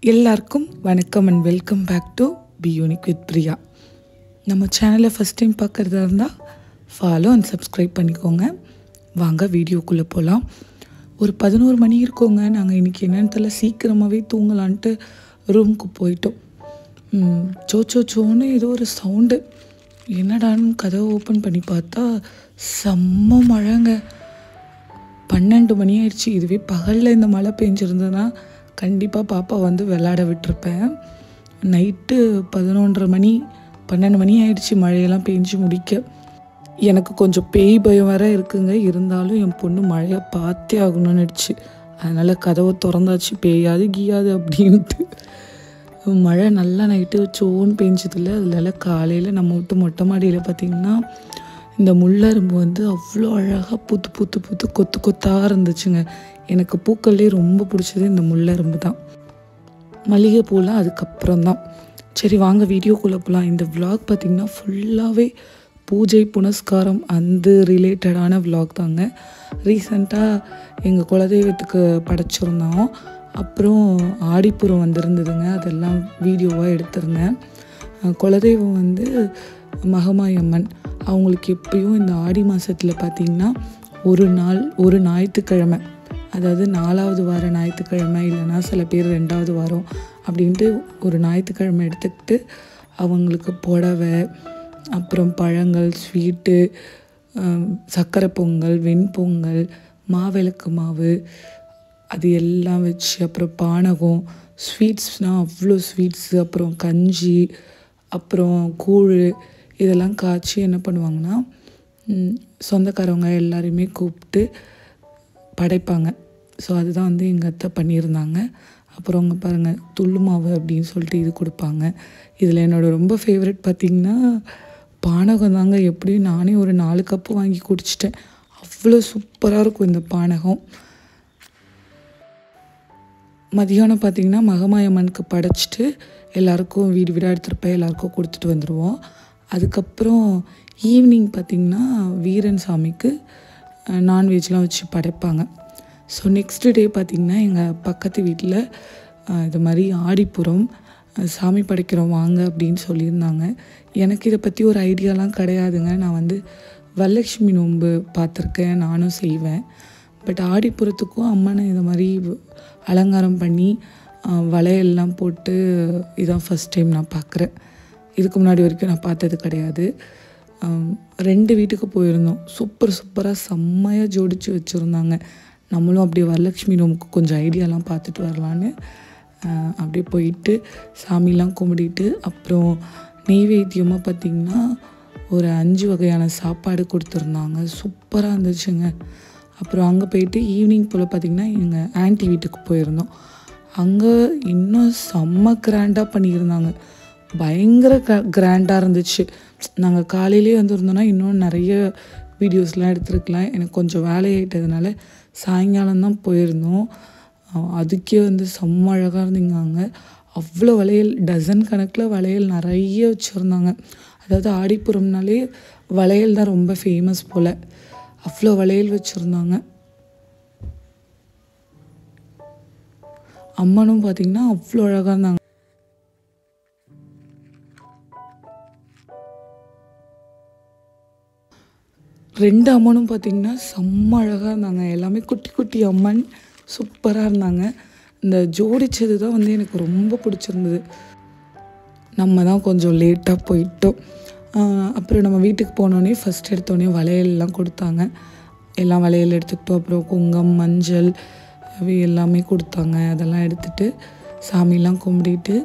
எல்லாருக்கும் வணக்கம் and welcome back to be unique with Priya. நம்ம சேனலை ஃபஸ்ட் டைம் பார்க்குறதா இருந்தால் ஃபாலோ அண்ட் சப்ஸ்கிரைப் பண்ணிக்கோங்க. வாங்க வீடியோக்குள்ளே போகலாம். ஒரு 11 மணி இருக்கோங்க. நாங்கள் இன்றைக்கி என்னென்னு தெரியல, சீக்கிரமாகவே தூங்கலான்ட்டு ரூமுக்கு போயிட்டோம். சோன்னு ஏதோ ஒரு சவுண்டு. என்னடான்னு கதவை ஓப்பன் பண்ணி பார்த்தா செம்ம மழைங்க. 12 மணி ஆயிடுச்சு. இதுவே பகலில் இந்த மழை பெஞ்சிருந்ததுன்னா கண்டிப்பாக பாப்பா வந்து விளையாட விட்டுருப்பேன். நைட்டு 11:30 மணி 12 மணி ஆயிடுச்சு மழையெல்லாம் பெஞ்சு முடிக்க. எனக்கு கொஞ்சம் பேய் பயம் வேற இருக்குங்க. இருந்தாலும் என் பொண்ணு மழையை பார்த்தே ஆகணும்னு ஆயிடுச்சு. அதனால் கதவை திறந்தாச்சு, பேயாது கீயாது அப்படின்ட்டு. மழை நல்லா நைட்டு சோன்னு பெஞ்சதில்ல. அதனால காலையில் நம்ம விட்டு மொட்டை மாடியில் பார்த்திங்கன்னா இந்த முள்ளரும்பு வந்து அவ்வளோ அழகாக பூத்து கொத்து கொத்தாக இருந்துச்சுங்க. எனக்கு பூக்கள்லேயே ரொம்ப பிடிச்சது இந்த முள்ளரும்பு தான். மல்லிகைப்பூலாம் அதுக்கப்புறம் தான். சரி வாங்க வீடியோக்குள்ளே போகலாம். இந்த விலாக் பார்த்திங்கன்னா ஃபுல்லாகவே பூஜை புனஸ்காரம் அந்த ரிலேட்டடான விலாக் தாங்க. ரீசெண்டாக எங்கள் குலதெய்வத்துக்கு படைச்சிருந்தோம். அப்புறம் ஆடிப்புறம் வந்திருந்ததுங்க. அதெல்லாம் வீடியோவாக எடுத்திருந்தேன். குலதெய்வம் வந்து மகமாயம்மன். அவங்களுக்கு எப்பயும் இந்த ஆடி மாதத்தில் பார்த்திங்கன்னா ஒரு ஞாயிற்றுக்கிழமை, அதாவது 4வது வார ஞாயிற்றுக்கிழமை, இல்லைன்னா சில பேர் 2வது வாரம் அப்படின்ட்டு ஒரு ஞாயிற்றுக்கிழமை எடுத்துக்கிட்டு அவங்களுக்கு புடவை, அப்புறம் பழங்கள், ஸ்வீட்டு, சர்க்கரை பொங்கல், வெண்பொங்கல், மாவிளக்கு மாவு, அது எல்லாம் வச்சு, அப்புறம் பானகம், ஸ்வீட்ஸ்னால் அவ்வளோ ஸ்வீட்ஸு, அப்புறம் கஞ்சி, அப்புறம் கூழ், இதெல்லாம் காய்ச்சி என்ன பண்ணுவாங்கன்னா சொந்தக்காரவங்க எல்லாரையுமே கூப்பிட்டு படைப்பாங்க. ஸோ அதுதான் வந்து எங்கள் அத்தை பண்ணியிருந்தாங்க. அப்புறம் அவங்க பாருங்கள் துள்ளு மாவு அப்படின்னு சொல்லிட்டு இது கொடுப்பாங்க. இதில் என்னோடய ரொம்ப ஃபேவரட் பார்த்திங்கன்னா பானகம் தாங்க. எப்படியும் நானே ஒரு 4 கப்பு வாங்கி குடிச்சிட்டேன். அவ்வளோ சூப்பராக இருக்கும் இந்த பானகம். மதியானம் பார்த்திங்கன்னா மகமாயம்மனுக்கு படைச்சிட்டு எல்லாேருக்கும் வீடு வீடாக எடுத்துகிட்டு எல்லாேருக்கும் கொடுத்துட்டு வந்துடுவோம். அதுக்கப்புறம் ஈவினிங் பார்த்திங்கன்னா வீரன் சாமிக்கு நான்வெஜ்லாம் வச்சு படைப்பாங்க. ஸோ நெக்ஸ்ட் டே பார்த்திங்கன்னா எங்கள் பக்கத்து வீட்டில் இது மாதிரி ஆடிப்புறம் சாமி படைக்கிறோம் வாங்க அப்படின்னு சொல்லியிருந்தாங்க. எனக்கு இதை பற்றி ஒரு ஐடியாலாம் கிடையாதுங்க. நான் வந்து வரலட்சுமி நோன்பு பார்த்துருக்கேன், நானும் செய்வேன். பட் ஆடிப்புறத்துக்கும் அம்மனை இது மாதிரி அலங்காரம் பண்ணி வளையல்லாம் போட்டு இதான் ஃபஸ்ட் டைம் நான் பார்க்குறேன். இதுக்கு முன்னாடி வரைக்கும் நான் பார்த்தது கிடையாது. 2 வீட்டுக்கு போயிருந்தோம். சூப்பராக செம்மையாக ஜோடித்து வச்சுருந்தாங்க. நம்மளும் அப்படியே வரலட்சுமி நோம்புக்கு கொஞ்சம் ஐடியாலாம் பார்த்துட்டு வரலான்னு அப்படியே போயிட்டு சாமிலாம் கும்பிடிட்டு, அப்புறம் நெய்வேத்தியமாக பார்த்திங்கன்னா ஒரு 5 வகையான சாப்பாடு கொடுத்துருந்தாங்க. சூப்பராக இருந்துச்சுங்க. அப்புறம் அங்கே போயிட்டு ஈவினிங் போல் பார்த்திங்கன்னா எங்கள் ஆன்ட்டி வீட்டுக்கு போயிருந்தோம். அங்கே இன்னும் செம்ம கிராண்டாக பண்ணியிருந்தாங்க. பயங்கர கிராண்டாக இருந்துச்சு. நாங்கள் காலையிலே வந்திருந்தோன்னா இன்னும் நிறைய வீடியோஸ்லாம் எடுத்துருக்கலாம். எனக்கு கொஞ்சம் வேலையாயிட்டதுனால சாயங்காலம் தான் போயிருந்தோம். அதுக்கே வந்து செம்ம அழகாக இருந்தீங்க. அவ்வளோ வளையல், டசன் கணக்கில் வளையல் நிறைய வச்சுருந்தாங்க. அதாவது ஆடிப்புறம்னாலே வளையல் தான் ரொம்ப ஃபேமஸ் போல். அவ்வளோ வளையல் வச்சுருந்தாங்க. அம்மனும் பார்த்திங்கன்னா அவ்வளோ அழகாக இருந்தாங்க. ரெண்டு அம்மனும் பார்த்திங்கன்னா செம்ம அழகாக இருந்தாங்க. எல்லாமே குட்டி அம்மன் சூப்பராக இருந்தாங்க. இந்த ஜோடிச்சது தான் வந்து எனக்கு ரொம்ப பிடிச்சிருந்தது. நம்ம தான் கொஞ்சம் லேட்டாக போயிட்டோம். அப்புறம் நம்ம வீட்டுக்கு போனோடனே ஃபஸ்ட் எடுத்தோடனே வளையல்லாம் கொடுத்தாங்க. எல்லாம் வளையல் எடுத்துக்கிட்டோம். அப்புறம் குங்குமம், மஞ்சள் எல்லாமே கொடுத்தாங்க. அதெல்லாம் எடுத்துகிட்டு சாமிலாம் கும்பிடிட்டு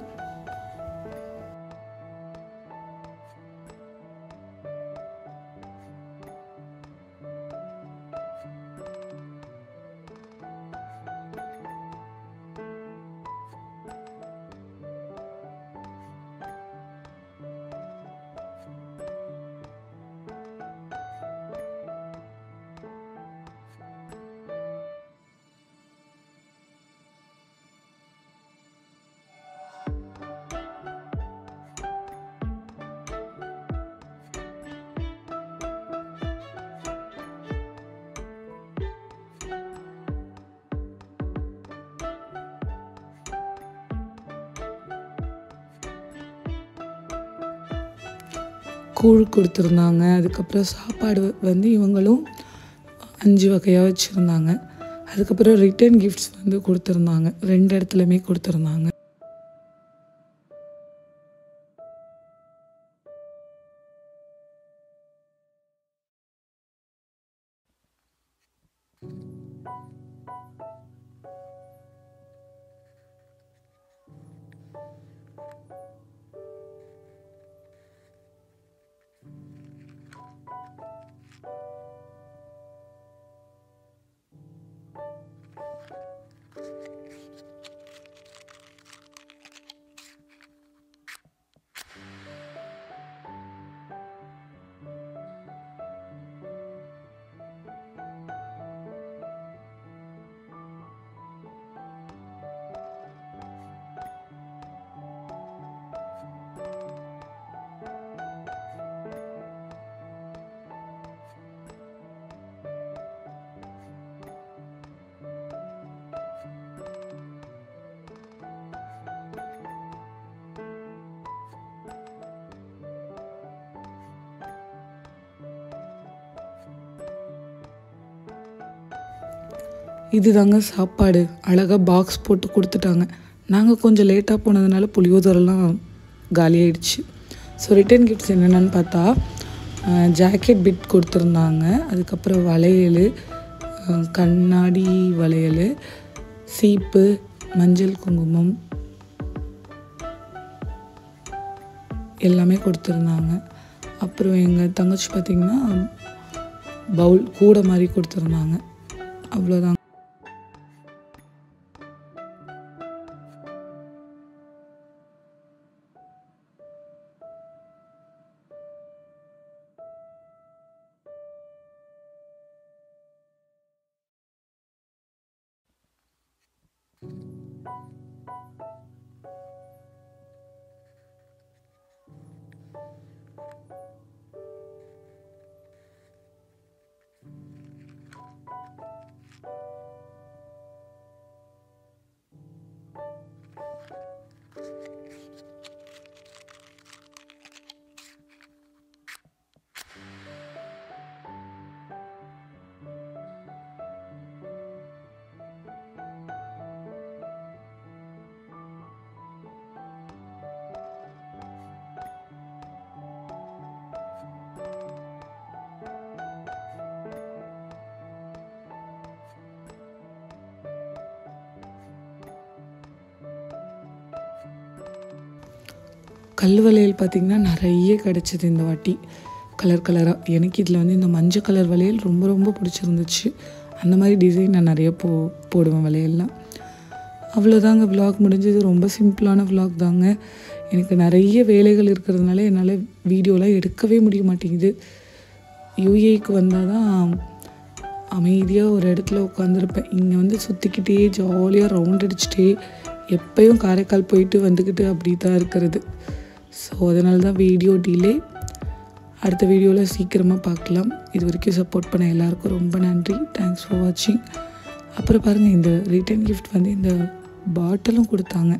கூழ் கொடுத்துருந்தாங்க. அதுக்கப்புறம் சாப்பாடு வந்து இவங்களும் 5 வகையாக வச்சுருந்தாங்க. அதுக்கப்புறம் ரிட்டர்ன் கிஃப்ட்ஸ் வந்து கொடுத்துருந்தாங்க. 2 இடத்துலையுமே கொடுத்துருந்தாங்க. இதுதாங்க சாப்பாடு. அழகாக பாக்ஸ் போட்டு கொடுத்துட்டாங்க. நாங்கள் கொஞ்சம் லேட்டாக போனதுனால புளியோதரெல்லாம் காலியாயிடுச்சு. ஸோ ரிட்டர்ன் கிஃப்ட்ஸ் என்னென்னு பார்த்தா ஜாக்கெட் பிட் கொடுத்துருந்தாங்க. அதுக்கப்புறம் வளையல், கண்ணாடி வளையல், சீப்பு, மஞ்சள் குங்குமம் எல்லாமே கொடுத்துருந்தாங்க. அப்புறம் எங்கள் தங்கச்சி பார்த்திங்கன்னா பவுல் கூட மாதிரி கொடுத்துருந்தாங்க. அவ்வளோதாங்க. கல் வளையல் பார்த்திங்கன்னா நிறைய கிடச்சிது இந்த வாட்டி, கலர் கலராக. எனக்கு இதில் வந்து இந்த மஞ்சள் கலர் வளையல் ரொம்ப ரொம்ப பிடிச்சிருந்துச்சு. அந்த மாதிரி டிசைன் நான் நிறைய போடுவேன் வளையல்லாம். அவ்வளோதாங்க, விலாக் முடிஞ்சது. ரொம்ப சிம்பிளான விலாக் தாங்க. எனக்கு நிறைய வேலைகள் இருக்கிறதுனால என்னால் வீடியோலாம் எடுக்கவே முடிய மாட்டேங்குது. யூஏக்கு வந்தால் தான் அமைதியாக ஒரு இடத்துல உட்காந்துருப்பேன். இங்கே வந்து சுற்றிக்கிட்டே ஜாலியாக ரவுண்ட் அடிச்சுட்டே எப்போயும் காரைக்கால் போயிட்டு வந்துக்கிட்டு அப்படி தான் இருக்கிறது. ஸோ அதனால தான் வீடியோ டிலே. அடுத்த வீடியோவில் சீக்கிரமாக பார்க்கலாம். இது வரைக்கும் சப்போர்ட் பண்ண எல்லாருக்கும் ரொம்ப நன்றி. தேங்க்ஸ் ஃபார் வாட்சிங். அப்புறம் பாருங்கள், இந்த ரிட்டர்ன் கிஃப்ட் வந்து இந்த பாட்டிலும் கொடுத்தாங்க.